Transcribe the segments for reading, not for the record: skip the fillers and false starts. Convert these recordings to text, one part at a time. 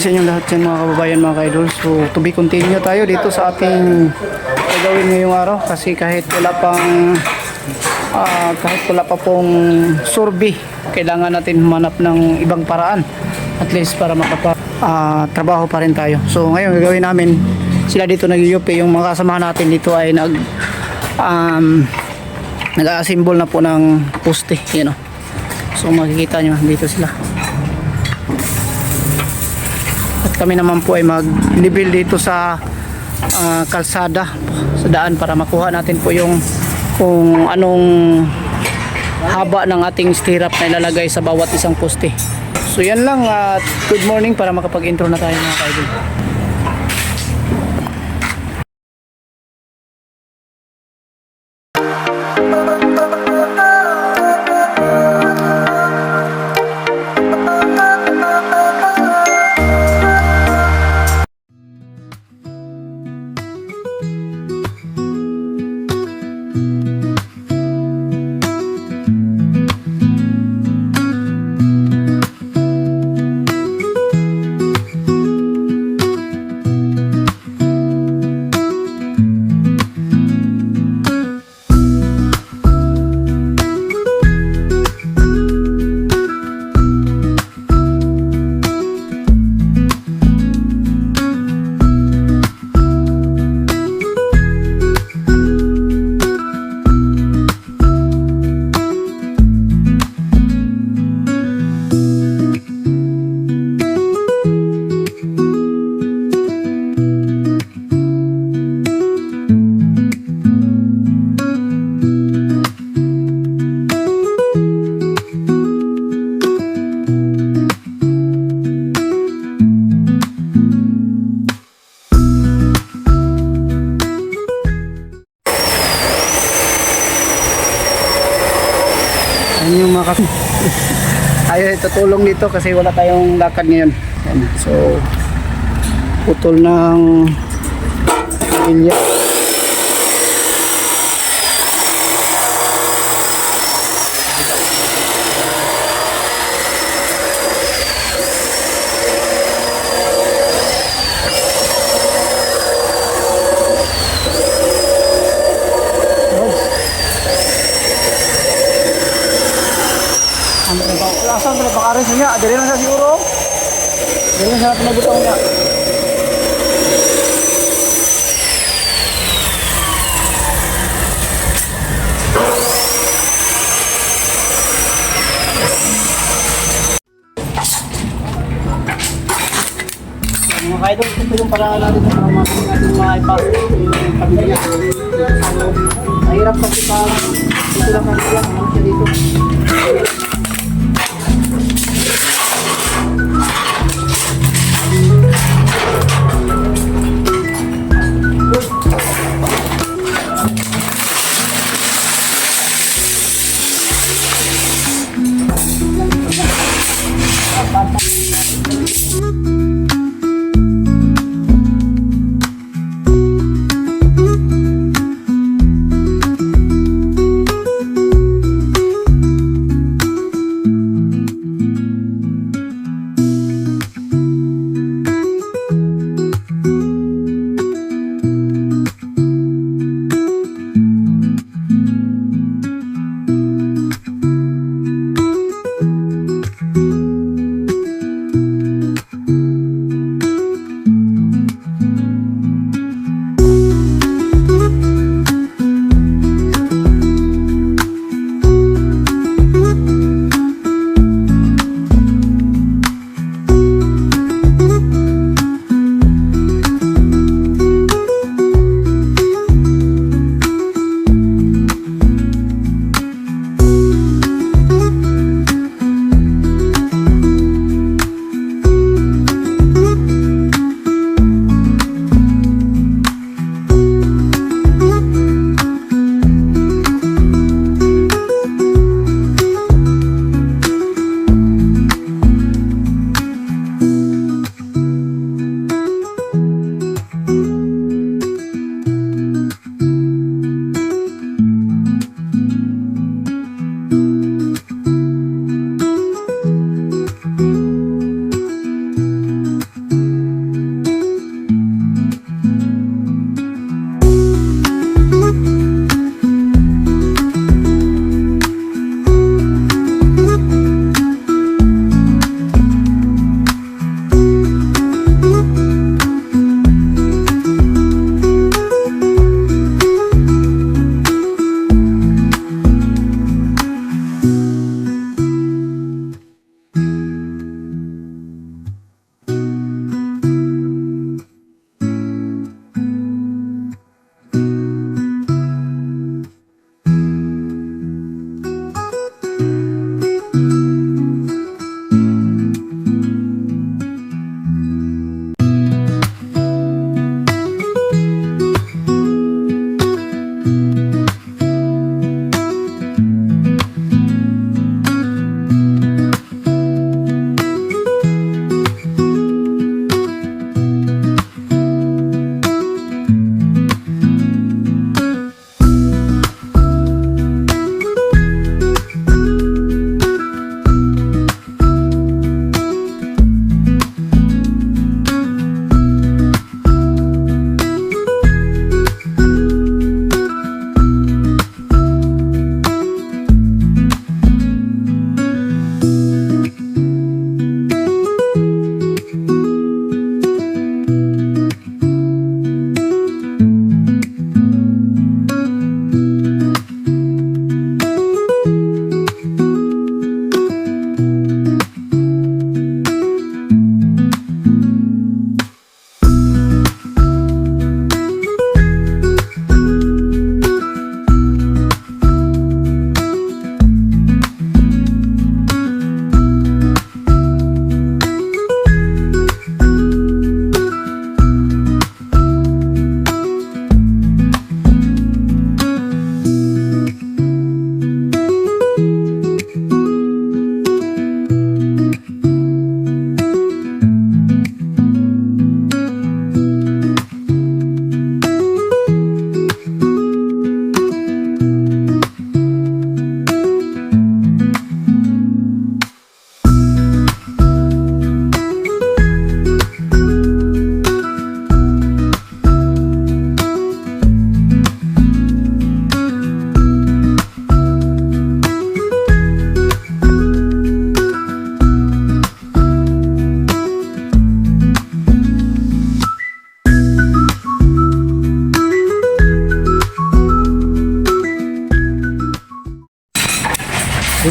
Sa inyong lahat yan mga kababayan, mga ka-idol. So to be continue tayo dito sa ating gagawin ngayong araw kasi kahit wala pa pong survey, kailangan natin humanap ng ibang paraan at least para trabaho pa rin tayo. So ngayon gagawin namin, sila dito nag-UP, yung mga kasamahan natin dito ay nag-assemble na po ng poste, you know. So makikita nyo dito sila. At kami naman po ay mag-level dito sa kalsada, sa daan, para makuha natin po yung kung anong haba ng ating stirrup na ilalagay sa bawat isang poste. So yan lang, good morning, para makapag-intro na tayo mga kaidol. Yung mga tayo tutulong dito kasi wala tayong lakad ngayon. So putol ng bilya. Lasan pala pakarin niya, dali lang siya siguro. Dali lang siya natin nagutang niya. Mga kaidol, ito yung paraan natin para makakita natin maipasok yung pamilya. Mahirap kasi dito lang kanila, ano siya dito.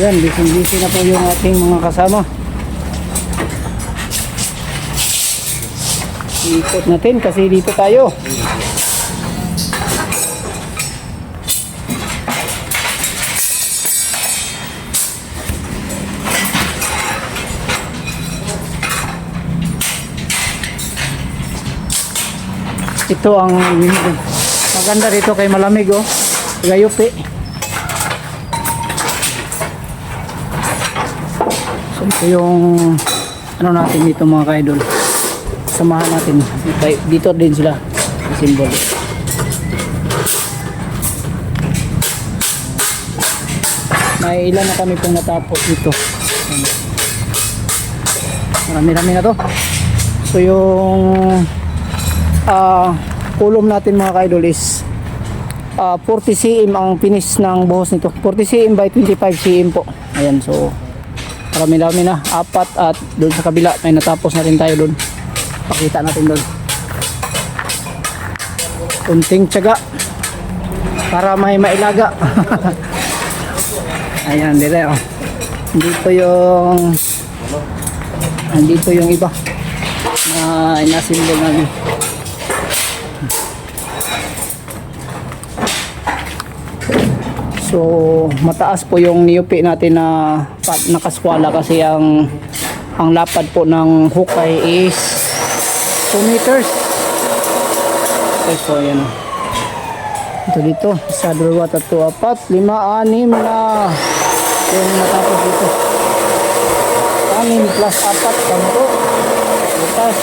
Ayan, busy na po yung ating mga kasama. Ikot natin kasi dito tayo. Ito ang maganda dito kay malamig oh. Gayupi. So ito yung ano natin dito mga ka-idol. Samahan natin. Dito din sila. Symbol. May ilan na kami pong natapos dito. Marami-rami na to. So yung kulom natin mga ka-idol is 40 cm ang finish ng buhos nito. 40 cm by 25 cm po. Ayan, so marami-rami na. 4 at doon sa kabila may natapos na rin tayo doon. Pakita natin doon. Kunting tiyaga para may mailaga. Ayan, dire oh. Dito yung iba na inasimbo namin. So mataas po yung niyupi natin na nakaskwala kasi ang lapad po ng hukay is 2 meters. Okay, so ayan o. Dito, 1, 2, 3, 4, 5, 6 na yung natapos dito. 6 plus 4, 10. Bukas.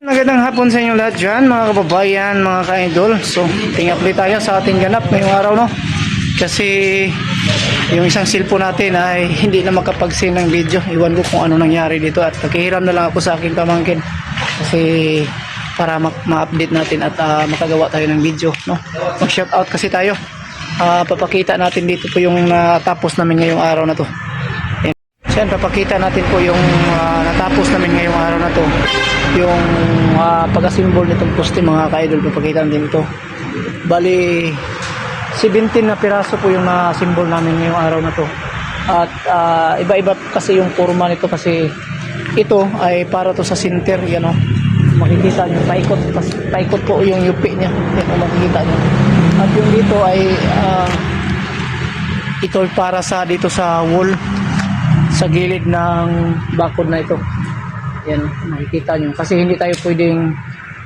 Magandang hapon sa inyo lahat dyan, mga kababayan, mga ka-idol. So, update tayo sa ating ganap ngayong araw, no? Kasi yung isang cellphone natin ay hindi na makapag-send ng video. Iwan ko kung ano nangyari dito at nakihiram na lang ako sa aking pamangkin. Kasi para ma-update natin at makagawa tayo ng video, no? Mag-shoutout kasi tayo. Papakita natin dito po yung natapos namin ngayong araw na to. Yan, papakita natin po yung natapos namin ngayong araw na to. Yung pag-assemble nitong poste, mga ka-idol, papakita natin ito. Bali 17 na piraso po yung na-assemble namin ngayong araw na to. At iba-iba kasi yung forma nito kasi ito ay para to sa center, yan o. Makikita nyo, paikot po yung yupi niya. Yan o, makikita nyo. At yung dito ay ito para sa dito sa wall, sa gilid ng bakod na ito. Yan, makikita nyo. Kasi hindi tayo pwedeng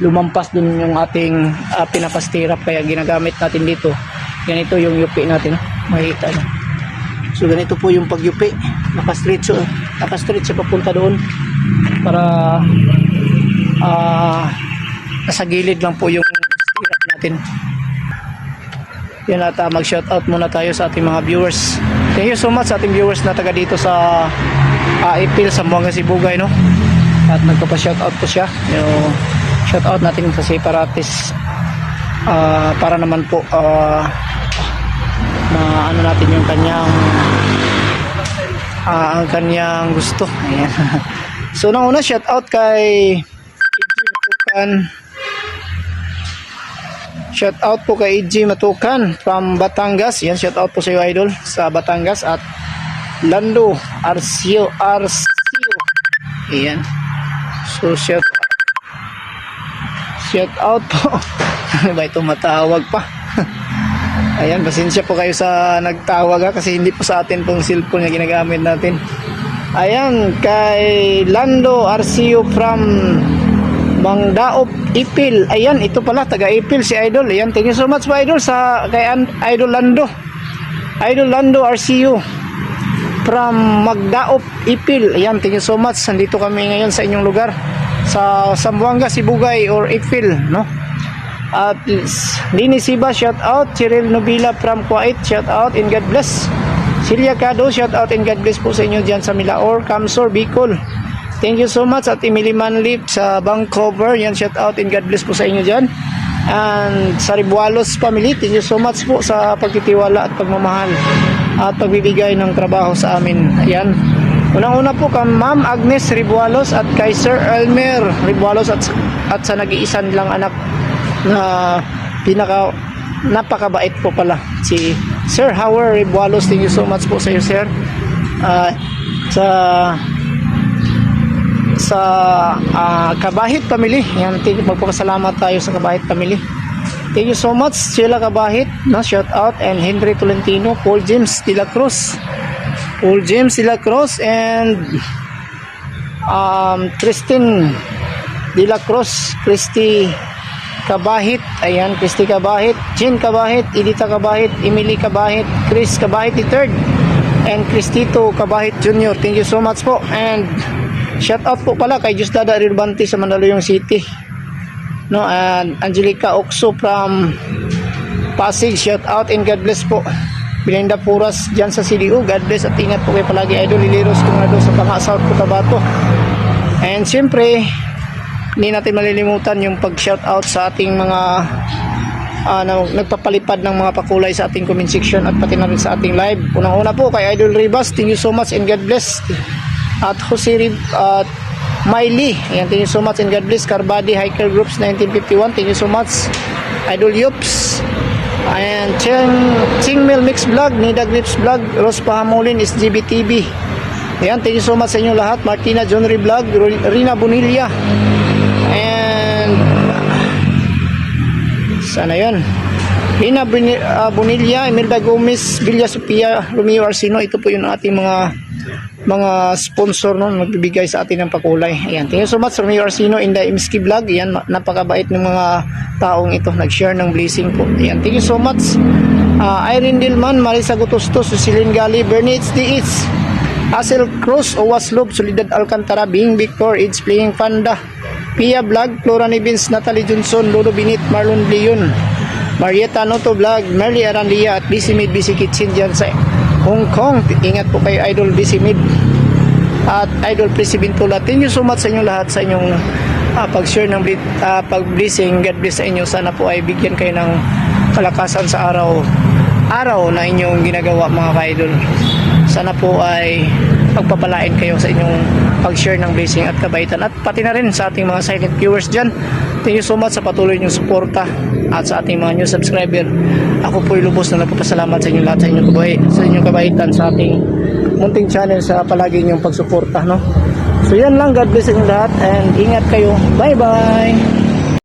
lumampas dun yung ating pinapastirap, kaya ginagamit natin dito. Ganito yung yupi natin. Makikita nyo. So ganito po yung pagyupi. Naka-stretch siya papunta doon para nasa gilid lang po yung stirrup natin. Yan at mag-shoutout muna tayo sa ating mga viewers. Thank you so much sa ating viewers na taga dito sa Ipil, Zamboanga, Sibugay, no? At nagpapa-shoutout po siya. Yung shoutout natin sa separatis para naman po na ano natin yung kanyang ang kanyang gusto. Ayan. So una shoutout kay Matukan. Shout out po kay EG Matukan from Batangas. Yan, shout out po sa iyo, idol, sa Batangas. At Lando Arcio. Ayan. So shout out po. Ba ito matawag pa. Ayan, pasensya po kayo sa nagtawag kasi hindi po sa atin pong cellphone na ginagamit natin. Ayan, kay Lando Arcio from Mangdaop, Ipil. Ayan, ito pala, taga Ipil si Idol. Ayan, thank you so much po, Idol, sa kay Idol Lando. Idol Lando RCU from Magdaop, Ipil. Ayan, thank you so much. Nandito kami ngayon sa inyong lugar, sa Zamboanga, Sibugay or Ipil, no? At Lini Siba, shout out. Cyril Nobila from Kuwait, shout out and God bless. Silya Cado, shout out and God bless po sa inyo dyan sa Milaor, Kamsor, Bicol. Thank you so much. At Emily Manlip sa Vancouver, yan, shout out and God bless po sa inyo dyan. And sa Ribualos family, thank you so much po sa pagtitiwala at pagmamahal at pagbibigay ng trabaho sa amin. Ayan. Unang-una po kay Ma'am Agnes Ribualos at kay Sir Elmer Ribualos at sa nag-iisa nilang anak na napakabait po pala, si Sir Howard Ribualos. Thank you so much po sa iyo, sir. Sa Kabahit family, yan, magpapasalamat tayo sa Kabahit family. Thank you so much, Sheila Kabahit, no, shout out, and Henry Tolentino, Paul James de la Cruz, and Christine de la Cruz, Christy Kabahit, ayan, Christy Kabahit, Jean Kabahit, Edita Kabahit, Emily Kabahit, Chris Kabahit III, and Cristito Kabahit Jr. Thank you so much po. And shout out po pala kay Jusdada Rilbante sa Mandaluyong City, no, and Angelica Oxo from Pasig, shout out and God bless po. Belinda Puras dyan sa CDU, God bless at ingat po kayo palagi, Idol Liliros Kumado sa Panga, South Cotabato. And siyempre hindi natin malilimutan yung pag-shout out sa ating mga nagpapalipad ng mga pakulay sa ating comment section at pati na rin sa ating live. Unang-una po kay Idol Ribas, thank you so much and God bless. At Jose at Miley, ayan, thank you so much and God bless. Carbadi Hiker Groups 1951, thank you so much. Idol Yups, and Chingmel Mix Vlog, Nida Grips Vlog, Rose Pahamulin, SGB TV. Ayan, thank you so much sa inyo lahat. Martina Johnry Vlog, Rina Bonilla, and sana yun, Rina Bonilla, Imelda Gomez, Villa Sofia, Romeo Arsino. Ito po yung ating mga sponsor, no, magbibigay sa atin ng pakulay. Ayan, thank you so much Romeo Arsino, Inday Imski Vlog. Ayan, napakabait ng mga taong ito, nag-share ng blessing po. Ayan, thank you so much. Irene Dilman, Marisa Gutostos, Susilin Gali, Bernie HDH, Asel Cruz, Owas Lob, Solidad Alcantara, Bing Victor, It's Playing Panda, Pia Vlog, Flora Nivins, Natalie Johnson, Lodo Binit, Marlon Leon, Marietta Noto Vlog, Merly Arandia at BC Mid, BC Kitchen dyan sa Hong Kong. Ingat po kayo, Idol BC Mid at Idol Presidentula. Thank you so much sa inyo lahat sa inyong pag-share ng pag-blessing. God bless sa inyo. Sana po ay bigyan kayo ng kalakasan sa araw na inyong ginagawa, mga ka-idol. Sana po ay pagpapalain kayo sa inyong pag-share ng blessing at kabaitan, at pati na rin sa ating mga silent viewers dyan. Thank you so much sa patuloy niyong suporta at sa ating mga new subscriber. Ako po ay lubos na nagpapasalamat sa inyo lahat, sa inyong kabaitan sa ating munting channel, sa palagi niyong pagsuporta, no? So yan lang, God bless sa inyo lahat and ingat kayo. Bye bye.